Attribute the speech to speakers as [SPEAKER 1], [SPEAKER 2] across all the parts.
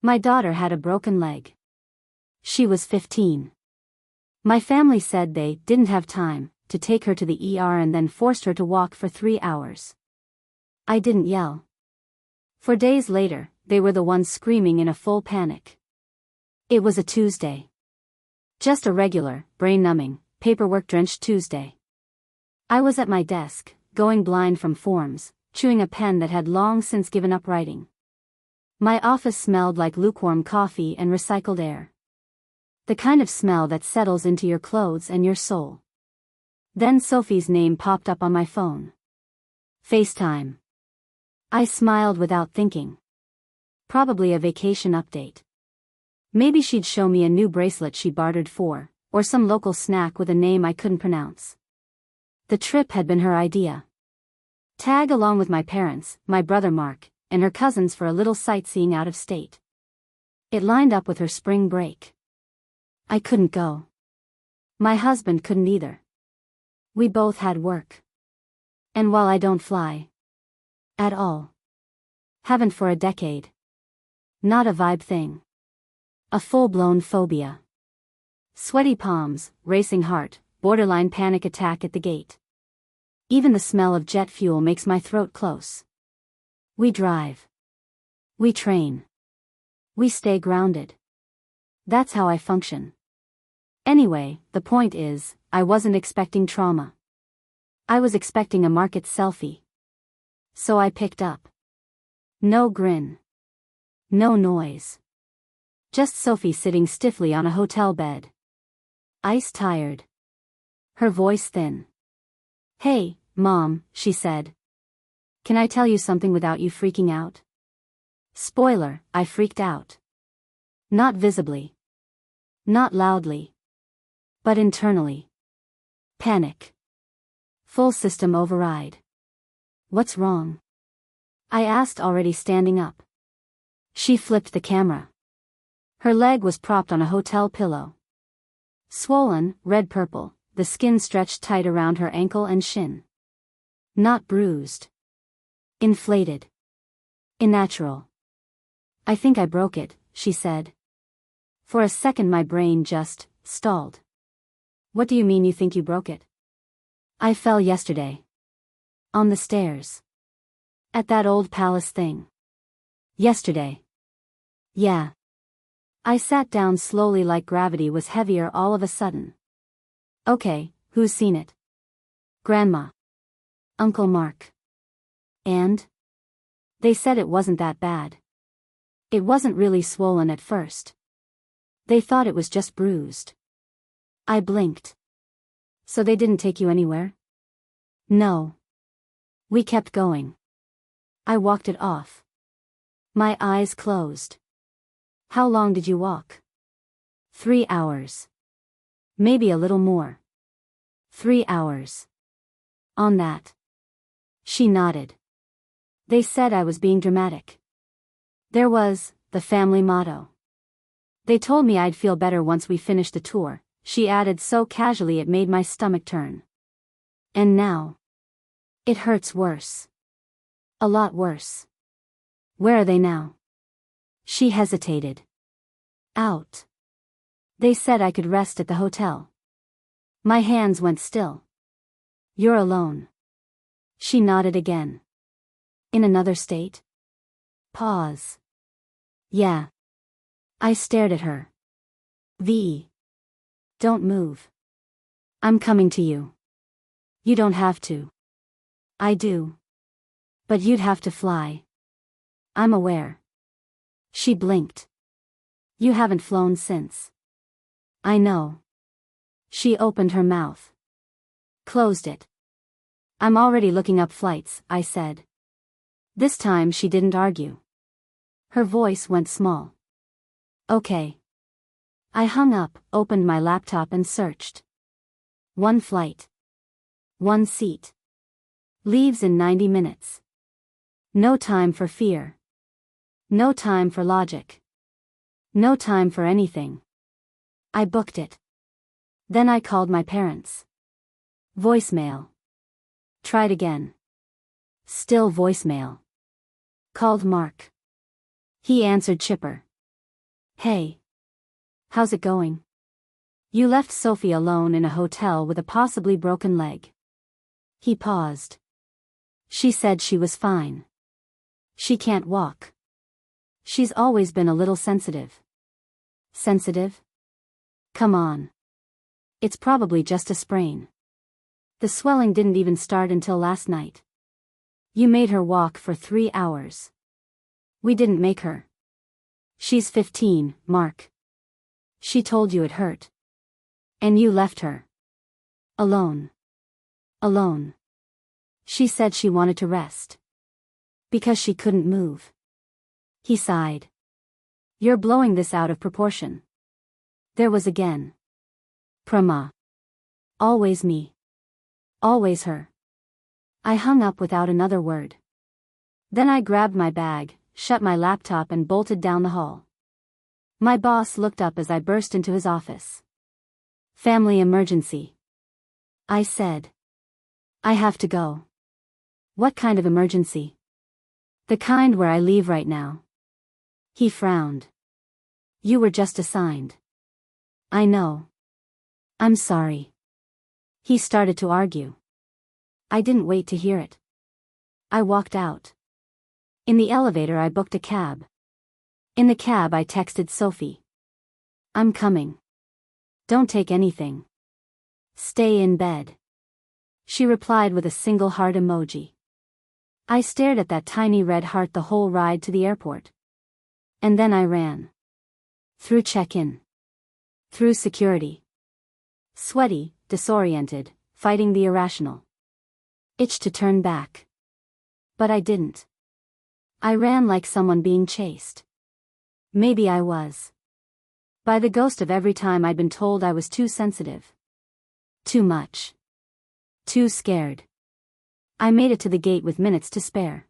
[SPEAKER 1] My daughter had a broken leg. She was 15. My family said they didn't have time to take her to the ER and then forced her to walk for 3 hours. I didn't yell. For days later, they were the ones screaming in a full panic. It was a Tuesday. Just a regular, brain-numbing, paperwork-drenched Tuesday. I was at my desk, going blind from forms, chewing a pen that had long since given up writing. My office smelled like lukewarm coffee and recycled air. The kind of smell that settles into your clothes and your soul. Then Sophie's name popped up on my phone. FaceTime. I smiled without thinking. Probably a vacation update. Maybe she'd show me a new bracelet she bartered for, or some local snack with a name I couldn't pronounce. The trip had been her idea. Tag along with my parents, my brother Mark, and her cousins for a little sightseeing out of state. It lined up with her spring break. I couldn't go. My husband couldn't either. We both had work. And while I don't fly at all, haven't for a decade. Not a vibe thing. A full-blown phobia. Sweaty palms, racing heart, borderline panic attack at the gate. Even the smell of jet fuel makes my throat close. We drive. We train. We stay grounded. That's how I function. Anyway, the point is, I wasn't expecting trauma. I was expecting a market selfie. So I picked up. No grin. No noise. Just Sophie sitting stiffly on a hotel bed. Ice-tired. Her voice thin. "Hey, Mom," she said. "Can I tell you something without you freaking out?" Spoiler, I freaked out. Not visibly. Not loudly. But internally. Panic. Full system override. "What's wrong?" I asked, already standing up. She flipped the camera. Her leg was propped on a hotel pillow. Swollen, red-purple, the skin stretched tight around her ankle and shin. Not bruised. Inflated. Unnatural. "I think I broke it," she said. For a second my brain just stalled. "What do you mean you think you broke it?" "I fell yesterday. On the stairs. At that old palace thing. Yesterday." "Yeah." I sat down slowly, like gravity was heavier all of a sudden. "Okay, who's seen it?" "Grandma. Uncle Mark. And?" "They said it wasn't that bad. It wasn't really swollen at first. They thought it was just bruised." I blinked. "So they didn't take you anywhere?" "No. We kept going. I walked it off." My eyes closed. "How long did you walk?" 3 hours. Maybe a little more. 3 hours. On that. She nodded. "They said I was being dramatic. There was the family motto. They told me I'd feel better once we finished the tour," she added so casually it made my stomach turn. "And now it hurts worse. A lot worse." "Where are they now?" She hesitated. "Out. They said I could rest at the hotel." My hands went still. "You're alone?" She nodded again. "In another state?" Pause. "Yeah." I stared at her. "V. Don't move. I'm coming to you." "You don't have to." "I do. But you'd have to fly." "I'm aware." She blinked. "You haven't flown since." "I know." She opened her mouth. Closed it. "I'm already looking up flights," I said. This time she didn't argue. Her voice went small. "Okay." I hung up, opened my laptop and searched. 1 flight. 1 seat. Leaves in 90 minutes. No time for fear. No time for logic. No time for anything. I booked it. Then I called my parents. Voicemail. Tried again. Still voicemail. Called Mark. He answered chipper. Hey. How's it going? You left Sophie alone in a hotel with a possibly broken leg. He paused. She said she was fine. She can't walk. She's always been a little sensitive. Sensitive? Come on. It's probably just a sprain. The swelling didn't even start until last night. You made her walk for 3 hours. We didn't make her. She's 15, Mark. She told you it hurt. And you left her. Alone. Alone. She said she wanted to rest. Because she couldn't move. He sighed. You're blowing this out of proportion. There was again. Prama. Always me. Always her. I hung up without another word. Then I grabbed my bag, shut my laptop and bolted down the hall. My boss looked up as I burst into his office. Family emergency. I said. I have to go. What kind of emergency? The kind where I leave right now. He frowned. You were just assigned. I know. I'm sorry. He started to argue. I didn't wait to hear it. I walked out. In the elevator I booked a cab. In the cab I texted Sophie. I'm coming. Don't take anything. Stay in bed. She replied with a single heart emoji. I stared at that tiny red heart the whole ride to the airport. And then I ran. Through check-in. Through security. Sweaty, disoriented, fighting the irrational. Itched to turn back. But I didn't. I ran like someone being chased. Maybe I was. By the ghost of every time I'd been told I was too sensitive. Too much. Too scared. I made it to the gate with minutes to spare.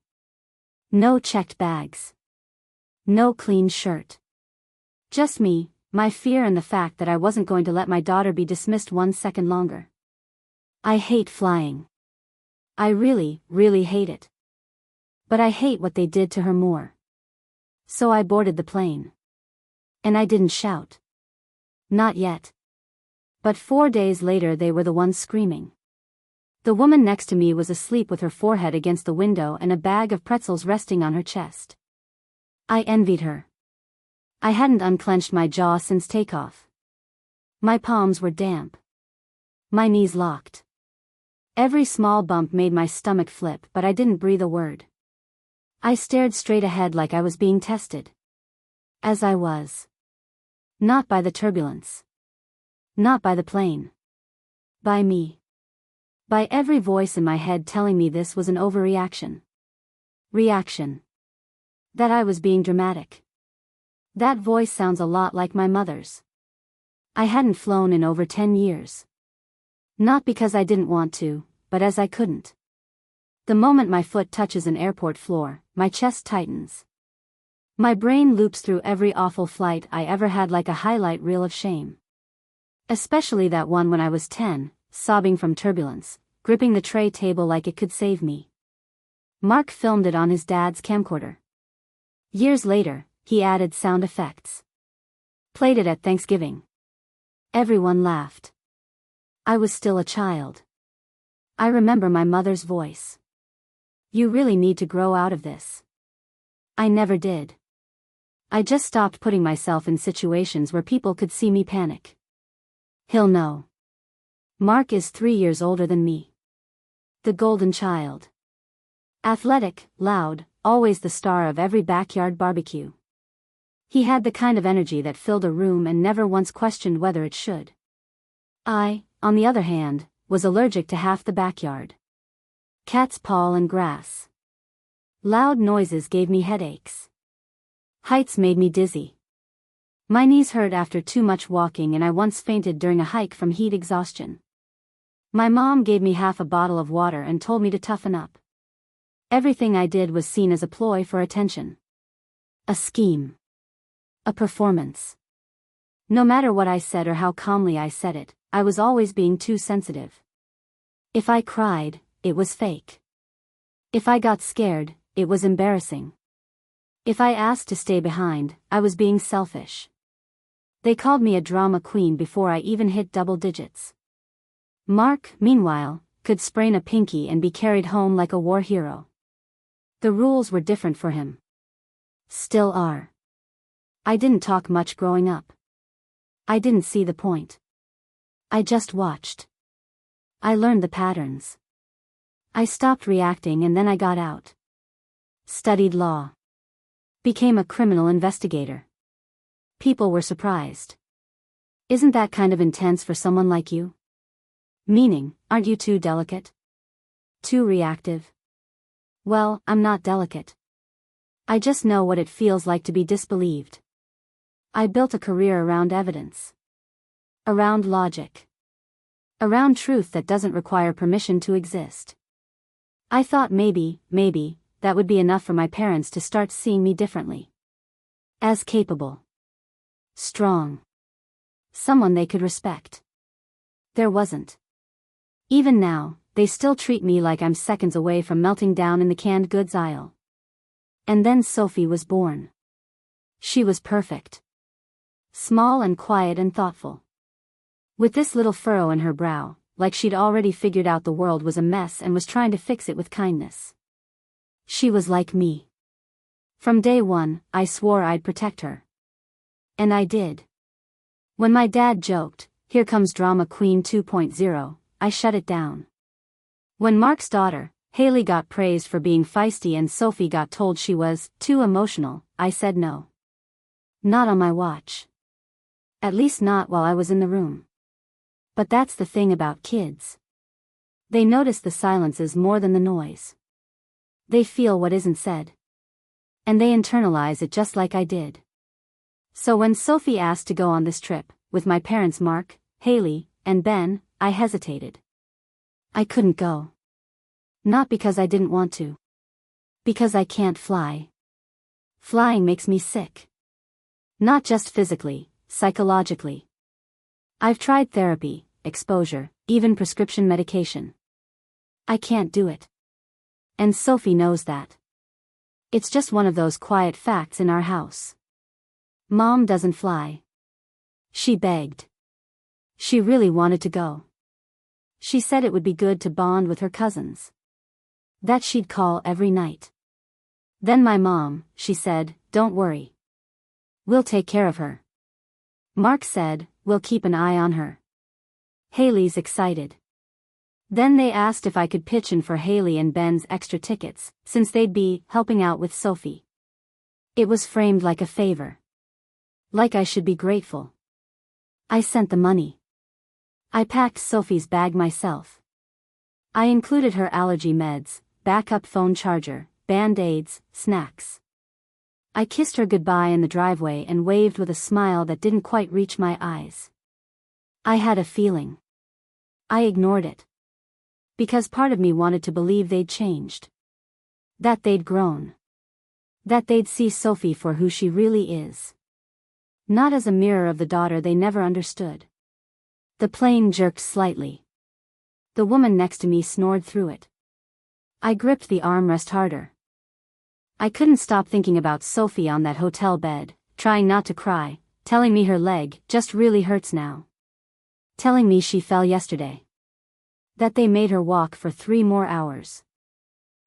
[SPEAKER 1] No checked bags. No clean shirt. Just me, my fear and the fact that I wasn't going to let my daughter be dismissed 1 second longer. I hate flying. I really, really hate it. But I hate what they did to her more. So I boarded the plane. And I didn't shout. Not yet. But 4 days later they were the ones screaming. The woman next to me was asleep with her forehead against the window and a bag of pretzels resting on her chest. I envied her. I hadn't unclenched my jaw since takeoff. My palms were damp. My knees locked. Every small bump made my stomach flip, but I didn't breathe a word. I stared straight ahead like I was being tested. As I was. Not by the turbulence. Not by the plane. By me. By every voice in my head telling me this was an overreaction. Reaction. That I was being dramatic. That voice sounds a lot like my mother's. I hadn't flown in over 10 years. Not because I didn't want to, but as I couldn't. The moment my foot touches an airport floor, my chest tightens. My brain loops through every awful flight I ever had like a highlight reel of shame. Especially that one when I was 10, sobbing from turbulence, gripping the tray table like it could save me. Mark filmed it on his dad's camcorder. Years later, he added sound effects. Played it at Thanksgiving. Everyone laughed. I was still a child. I remember my mother's voice. You really need to grow out of this. I never did. I just stopped putting myself in situations where people could see me panic. He'll know. Mark is 3 years older than me. The golden child. Athletic, loud, always the star of every backyard barbecue. He had the kind of energy that filled a room and never once questioned whether it should. I, on the other hand, was allergic to half the backyard. Cat's paw and grass. Loud noises gave me headaches. Heights made me dizzy. My knees hurt after too much walking and I once fainted during a hike from heat exhaustion. My mom gave me half a bottle of water and told me to toughen up. Everything I did was seen as a ploy for attention. A scheme. A performance. No matter what I said or how calmly I said it, I was always being too sensitive. If I cried, it was fake. If I got scared, it was embarrassing. If I asked to stay behind, I was being selfish. They called me a drama queen before I even hit double digits. Mark, meanwhile, could sprain a pinky and be carried home like a war hero. The rules were different for him. Still are. I didn't talk much growing up. I didn't see the point. I just watched. I learned the patterns. I stopped reacting and then I got out. Studied law. Became a criminal investigator. People were surprised. Isn't that kind of intense for someone like you? Meaning, aren't you too delicate? Too reactive? Well, I'm not delicate. I just know what it feels like to be disbelieved. I built a career around evidence. Around logic. Around truth that doesn't require permission to exist. I thought maybe, that would be enough for my parents to start seeing me differently. As capable. Strong. Someone they could respect. There wasn't. Even now, they still treat me like I'm seconds away from melting down in the canned goods aisle. And then Sophie was born. She was perfect. Small and quiet and thoughtful. With this little furrow in her brow, like she'd already figured out the world was a mess and was trying to fix it with kindness. She was like me. From day one, I swore I'd protect her. And I did. When my dad joked, "Here comes Drama Queen 2.0, I shut it down. When Mark's daughter, Haley, got praised for being feisty and Sophie got told she was too emotional, I said no. Not on my watch. At least not while I was in the room. But that's the thing about kids. They notice the silences more than the noise. They feel what isn't said. And they internalize it just like I did. So when Sophie asked to go on this trip, with my parents Mark, Haley, and Ben, I hesitated. I couldn't go. Not because I didn't want to. Because I can't fly. Flying makes me sick. Not just physically, psychologically. I've tried therapy, exposure, even prescription medication. I can't do it. And Sophie knows that. It's just one of those quiet facts in our house. Mom doesn't fly. She begged. She really wanted to go. She said it would be good to bond with her cousins. That she'd call every night. Then my mom, she said, "Don't worry. We'll take care of her." Mark said, "We'll keep an eye on her." Haley's excited. Then they asked if I could pitch in for Haley and Ben's extra tickets, since they'd be helping out with Sophie. It was framed like a favor. Like I should be grateful. I sent the money. I packed Sophie's bag myself. I included her allergy meds, backup phone charger, Band-Aids, snacks. I kissed her goodbye in the driveway and waved with a smile that didn't quite reach my eyes. I had a feeling. I ignored it. Because part of me wanted to believe they'd changed. That they'd grown. That they'd see Sophie for who she really is. Not as a mirror of the daughter they never understood. The plane jerked slightly. The woman next to me snored through it. I gripped the armrest harder. I couldn't stop thinking about Sophie on that hotel bed, trying not to cry, telling me her leg just really hurts now. Telling me she fell yesterday. That they made her walk for 3 more hours.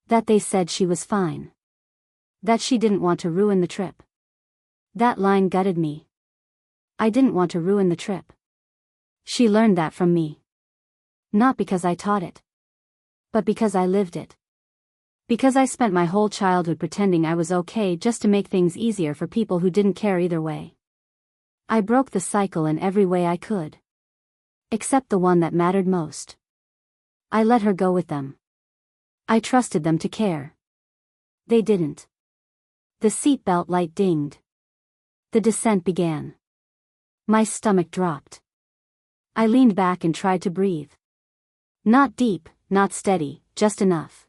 [SPEAKER 1] That they said she was fine. That she didn't want to ruin the trip. That line gutted me. I didn't want to ruin the trip. She learned that from me. Not because I taught it. But because I lived it. Because I spent my whole childhood pretending I was okay just to make things easier for people who didn't care either way. I broke the cycle in every way I could. Except the one that mattered most. I let her go with them. I trusted them to care. They didn't. The seatbelt light dinged. The descent began. My stomach dropped. I leaned back and tried to breathe. Not deep, not steady, just enough.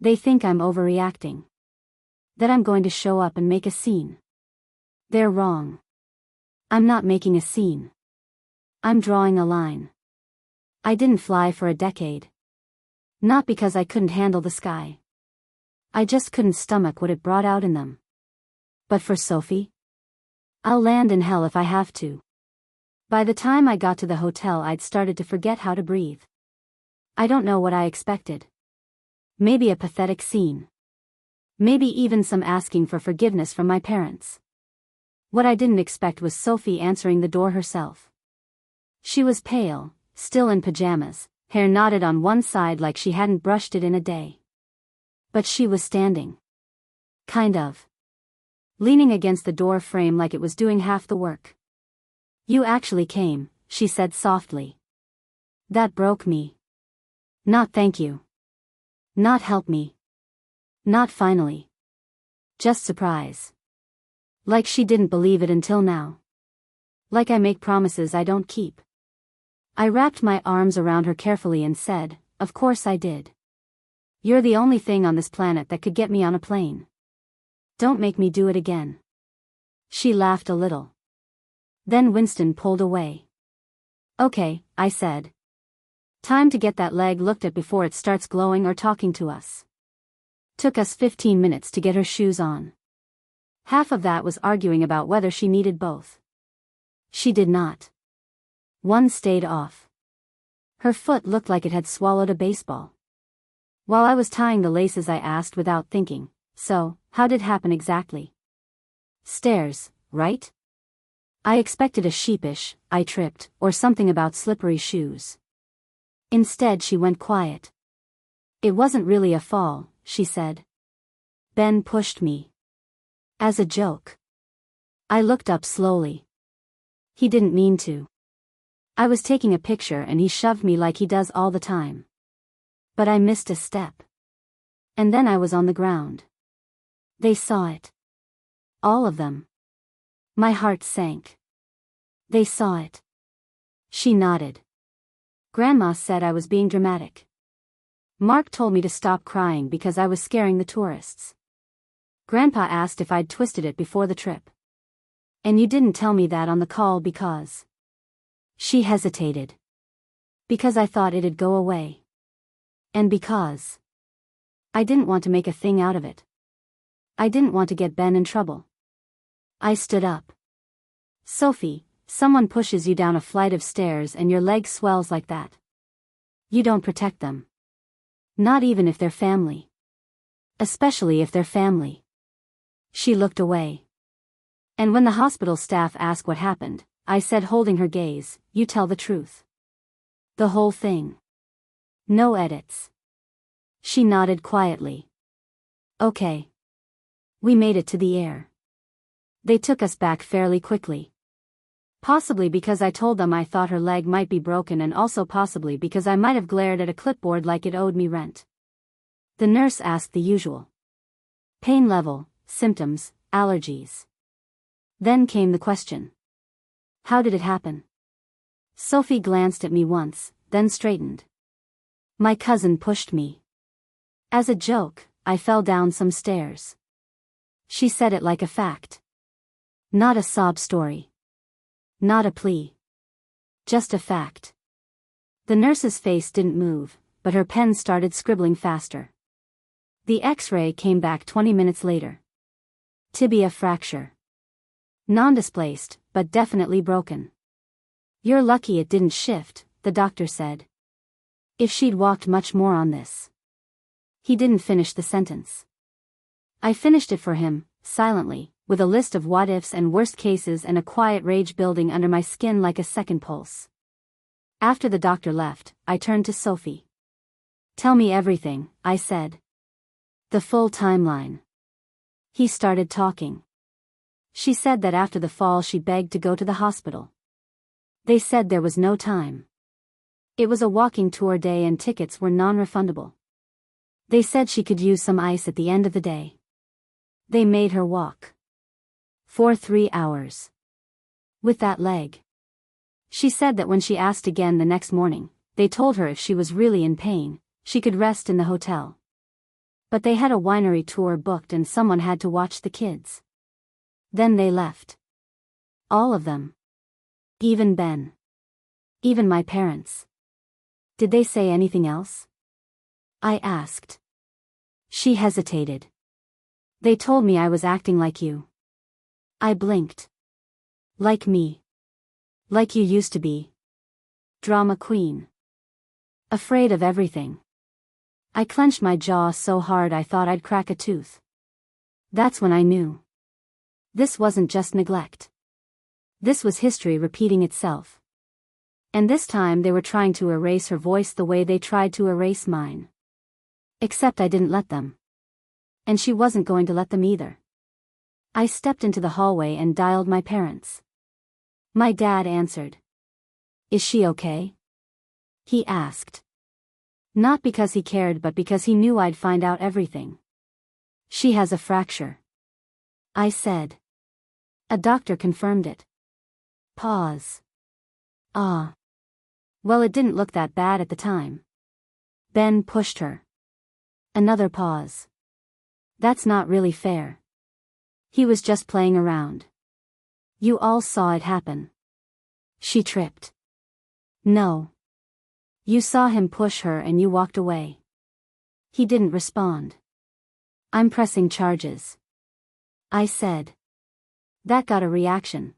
[SPEAKER 1] They think I'm overreacting. That I'm going to show up and make a scene. They're wrong. I'm not making a scene. I'm drawing a line. I didn't fly for a decade. Not because I couldn't handle the sky. I just couldn't stomach what it brought out in them. But for Sophie? I'll land in hell if I have to. By the time I got to the hotel, I'd started to forget how to breathe. I don't know what I expected. Maybe a pathetic scene. Maybe even some asking for forgiveness from my parents. What I didn't expect was Sophie answering the door herself. She was pale, still in pajamas, hair knotted on one side like she hadn't brushed it in a day. But she was standing. Kind of. Leaning against the door frame like it was doing half the work. "You actually came," she said softly. That broke me. Not thank you. Not help me. Not finally. Just surprise. Like she didn't believe it until now. Like I make promises I don't keep. I wrapped my arms around her carefully and said, "Of course I did. You're the only thing on this planet that could get me on a plane. Don't make me do it again." She laughed a little. Then Winston pulled away. "Okay," I said. "Time to get that leg looked at before it starts glowing or talking to us." Took us 15 minutes to get her shoes on. Half of that was arguing about whether she needed both. She did not. One stayed off. Her foot looked like it had swallowed a baseball. While I was tying the laces, I asked without thinking, "So, how did it happen exactly?" "Stairs, right?" I expected a sheepish, "I tripped," or something about slippery shoes. Instead she went quiet. "It wasn't really a fall," she said. "Ben pushed me." As a joke. I looked up slowly. He didn't mean to. I was taking a picture and he shoved me like he does all the time. But I missed a step. And then I was on the ground. They saw it. All of them. My heart sank. They saw it. She nodded. Grandma said I was being dramatic. Mark told me to stop crying because I was scaring the tourists. Grandpa asked if I'd twisted it before the trip. "And you didn't tell me that on the call because..." She hesitated. "Because I thought it'd go away. And because I didn't want to make a thing out of it. I didn't want to get Ben in trouble." I stood up. "Sophie, someone pushes you down a flight of stairs and your leg swells like that. You don't protect them. Not even if they're family. Especially if they're family." She looked away. And when the hospital staff asked what happened, I said, holding her gaze, "You tell the truth. The whole thing. No edits." She nodded quietly. "Okay." We made it to the air. They took us back fairly quickly. Possibly because I told them I thought her leg might be broken, and also possibly because I might have glared at a clipboard like it owed me rent. The nurse asked the usual. Pain level, symptoms, allergies. Then came the question. How did it happen? Sophie glanced at me once, then straightened. "My cousin pushed me. As a joke, I fell down some stairs." She said it like a fact. Not a sob story. Not a plea. Just a fact. The nurse's face didn't move, but her pen started scribbling faster. The X-ray came back 20 minutes later. Tibia fracture. Non-displaced, but definitely broken. "You're lucky it didn't shift," the doctor said. "If she'd walked much more on this." He didn't finish the sentence. I finished it for him, silently, with a list of what-ifs and worst cases and a quiet rage building under my skin like a second pulse. After the doctor left, I turned to Sophie. "Tell me everything," I said. "The full timeline." He started talking. She said that after the fall she begged to go to the hospital. They said there was no time. It was a walking tour day and tickets were non-refundable. They said she could use some ice at the end of the day. They made her walk. For 3 hours. With that leg. She said that when she asked again the next morning, they told her if she was really in pain, she could rest in the hotel. But they had a winery tour booked and someone had to watch the kids. Then they left. All of them. Even Ben. Even my parents. Did they say anything else? I asked. She hesitated. They told me I was acting like you. I blinked. Like me. Like you used to be. Drama queen. Afraid of everything. I clenched my jaw so hard I thought I'd crack a tooth. That's when I knew. This wasn't just neglect. This was history repeating itself. And this time they were trying to erase her voice the way they tried to erase mine. Except I didn't let them. And she wasn't going to let them either. I stepped into the hallway and dialed my parents. My dad answered. "Is she okay?" he asked. Not because he cared but because he knew I'd find out everything. "She has a fracture," I said. "A doctor confirmed it." Pause. Ah. Well, it didn't look that bad at the time. Ben pushed her. Another pause. That's not really fair. He was just playing around. You all saw it happen. She tripped. No. You saw him push her and you walked away. He didn't respond. "I'm pressing charges," I said. That got a reaction.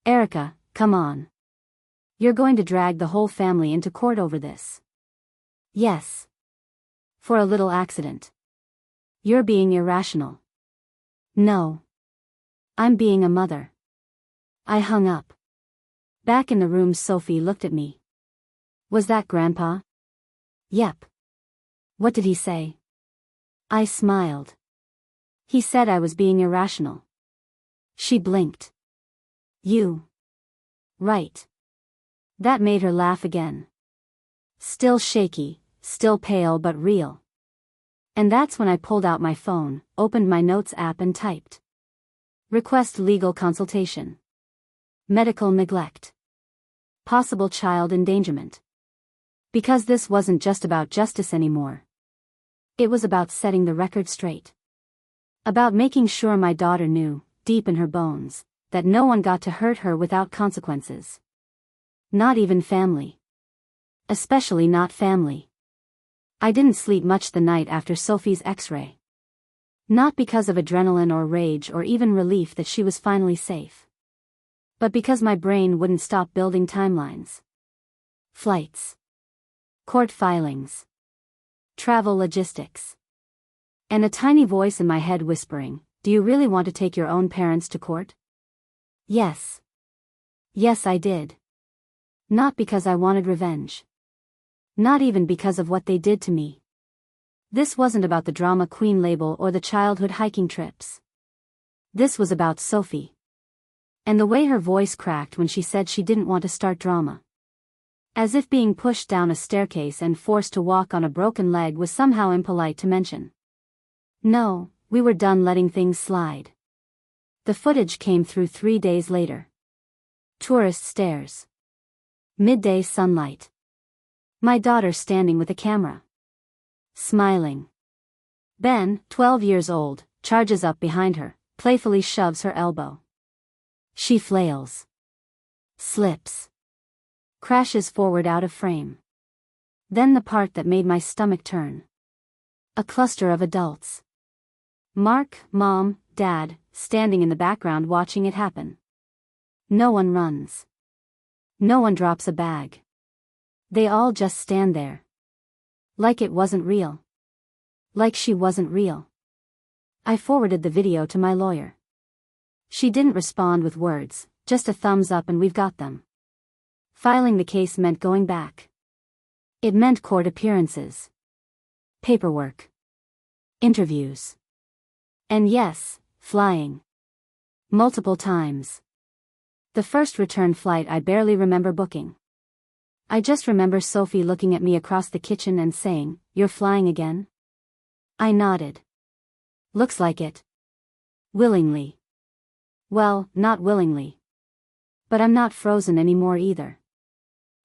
[SPEAKER 1] "Erica, come on. You're going to drag the whole family into court over this." "Yes. For a little accident." "You're being irrational." "No. I'm being a mother." I hung up. Back in the room, Sophie looked at me. "Was that Grandpa?" "Yep." "What did he say?" I smiled. "He said I was being irrational." She blinked. "You." "Right." That made her laugh again. Still shaky, still pale but real. And that's when I pulled out my phone, opened my notes app and typed. Request legal consultation. Medical neglect. Possible child endangerment. Because this wasn't just about justice anymore. It was about setting the record straight. About making sure my daughter knew, deep in her bones, that no one got to hurt her without consequences. Not even family. Especially not family. I didn't sleep much the night after Sophie's X-ray. Not because of adrenaline or rage or even relief that she was finally safe. But because my brain wouldn't stop building timelines. Flights. Court filings. Travel logistics. And a tiny voice in my head whispering, "Do you really want to take your own parents to court?" Yes. Yes, I did. Not because I wanted revenge. Not even because of what they did to me. This wasn't about the drama queen label or the childhood hiking trips. This was about Sophie. And the way her voice cracked when she said she didn't want to start drama. As if being pushed down a staircase and forced to walk on a broken leg was somehow impolite to mention. No, we were done letting things slide. The footage came through 3 days later. Tourist stares. Midday sunlight. My daughter standing with a camera. Smiling. Ben, 12 years old, charges up behind her, playfully shoves her elbow. She flails. Slips. Crashes forward out of frame. Then the part that made my stomach turn. A cluster of adults. Mark, Mom, Dad, standing in the background watching it happen. No one runs. No one drops a bag. They all just stand there. Like it wasn't real. Like she wasn't real. I forwarded the video to my lawyer. She didn't respond with words, just a thumbs up and we've got them. Filing the case meant going back. It meant court appearances. Paperwork. Interviews. And yes, flying. Multiple times. The first return flight I barely remember booking. I just remember Sophie looking at me across the kitchen and saying, "You're flying again?" I nodded. "Looks like it." Willingly. Well, not willingly. But I'm not frozen anymore either.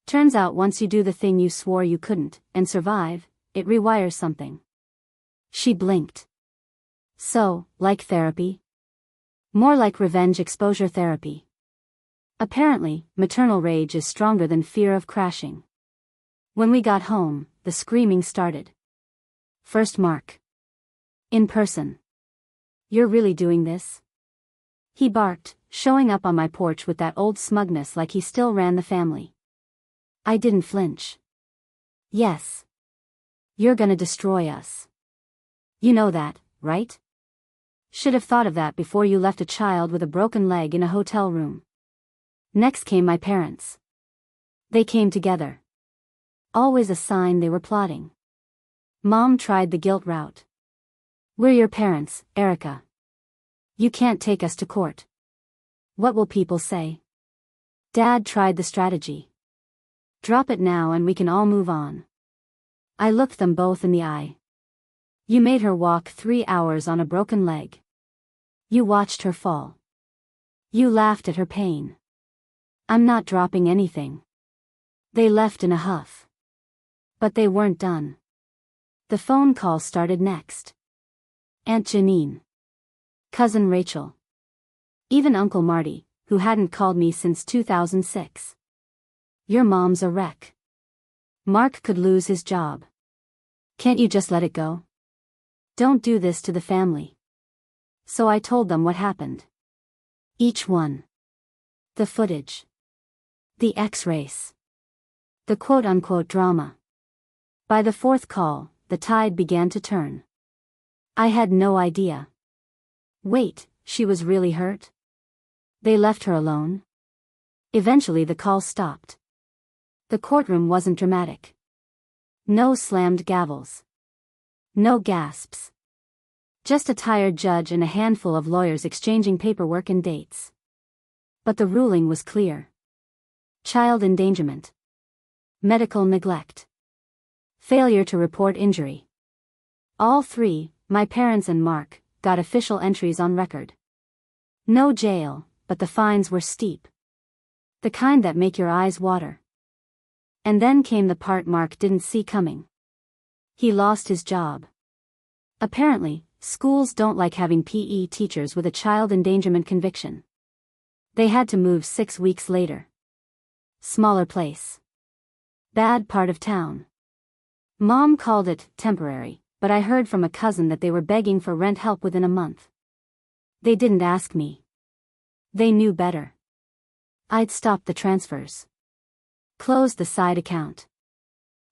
[SPEAKER 1] Turns out once you do the thing you swore you couldn't, and survive, it rewires something. She blinked. So, like therapy? More like revenge exposure therapy. Apparently, maternal rage is stronger than fear of crashing. When we got home, the screaming started. First Mark. In person. "You're really doing this?" He barked, showing up on my porch with that old smugness like he still ran the family. I didn't flinch. Yes. You're gonna destroy us. You know that, right? Should have thought of that before you left a child with a broken leg in a hotel room. Next came my parents. They came together. Always a sign they were plotting. Mom tried the guilt route. We're your parents, Erica. You can't take us to court. What will people say? Dad tried the strategy. Drop it now and we can all move on. I looked them both in the eye. You made her walk 3 hours on a broken leg. You watched her fall. You laughed at her pain. I'm not dropping anything. They left in a huff. But they weren't done. The phone call started next. Aunt Janine. Cousin Rachel. Even Uncle Marty, who hadn't called me since 2006. Your mom's a wreck. Mark could lose his job. Can't you just let it go? Don't do this to the family. So I told them what happened. Each one. The footage. The X-rays. The quote-unquote drama. By the fourth call, the tide began to turn. I had no idea. Wait, she was really hurt? They left her alone? Eventually the call stopped. The courtroom wasn't dramatic. No slammed gavels. No gasps. Just a tired judge and a handful of lawyers exchanging paperwork and dates. But the ruling was clear. Child endangerment. Medical neglect. Failure to report injury. All three, my parents and Mark, got official entries on record. No jail, but the fines were steep. The kind that make your eyes water. And then came the part Mark didn't see coming. He lost his job. Apparently, schools don't like having PE teachers with a child endangerment conviction. They had to move 6 weeks later. Smaller place. Bad part of town. Mom called it temporary, but I heard from a cousin that they were begging for rent help within a month. They didn't ask me. They knew better. I'd stopped the transfers. Closed the side account.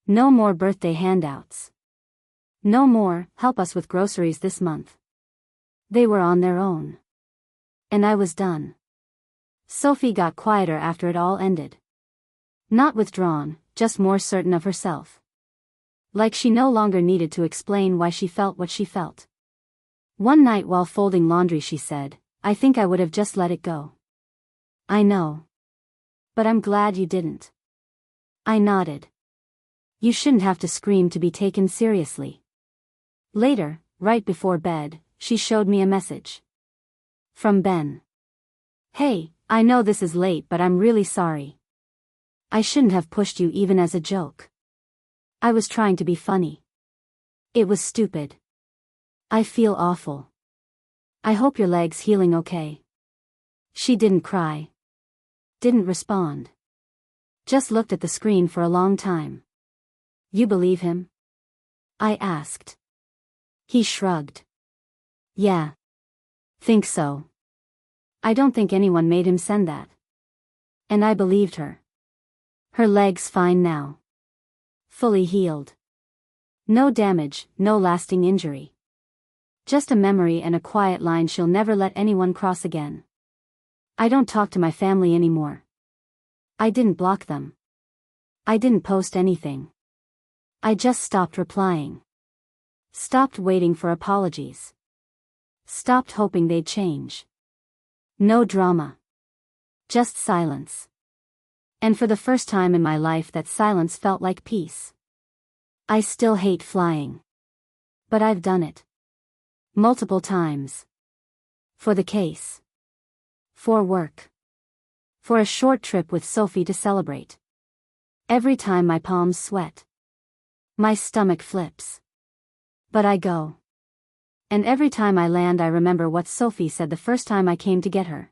[SPEAKER 1] No more birthday handouts. No more, help us with groceries this month. They were on their own. And I was done. Sophie got quieter after it all ended. Not withdrawn, just more certain of herself. Like she no longer needed to explain why she felt what she felt. One night while folding laundry she said, I think I would have just let it go. I know. But I'm glad you didn't. I nodded. You shouldn't have to scream to be taken seriously. Later, right before bed, she showed me a message. From Ben. Hey, I know this is late but I'm really sorry. I shouldn't have pushed you even as a joke. I was trying to be funny. It was stupid. I feel awful. I hope your leg's healing okay. She didn't cry. Didn't respond. Just looked at the screen for a long time. You believe him? I asked. He shrugged. Yeah. Think so. I don't think anyone made him send that. And I believed her. Her leg's fine now. Fully healed. No damage, no lasting injury. Just a memory and a quiet line she'll never let anyone cross again. I don't talk to my family anymore. I didn't block them. I didn't post anything. I just stopped replying. Stopped waiting for apologies. Stopped hoping they'd change. No drama. Just silence. And for the first time in my life that silence felt like peace. I still hate flying. But I've done it. Multiple times. For the case. For work. For a short trip with Sophie to celebrate. Every time my palms sweat. My stomach flips. But I go. And every time I land I remember what Sophie said the first time I came to get her.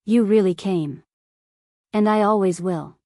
[SPEAKER 1] You really came. And I always will.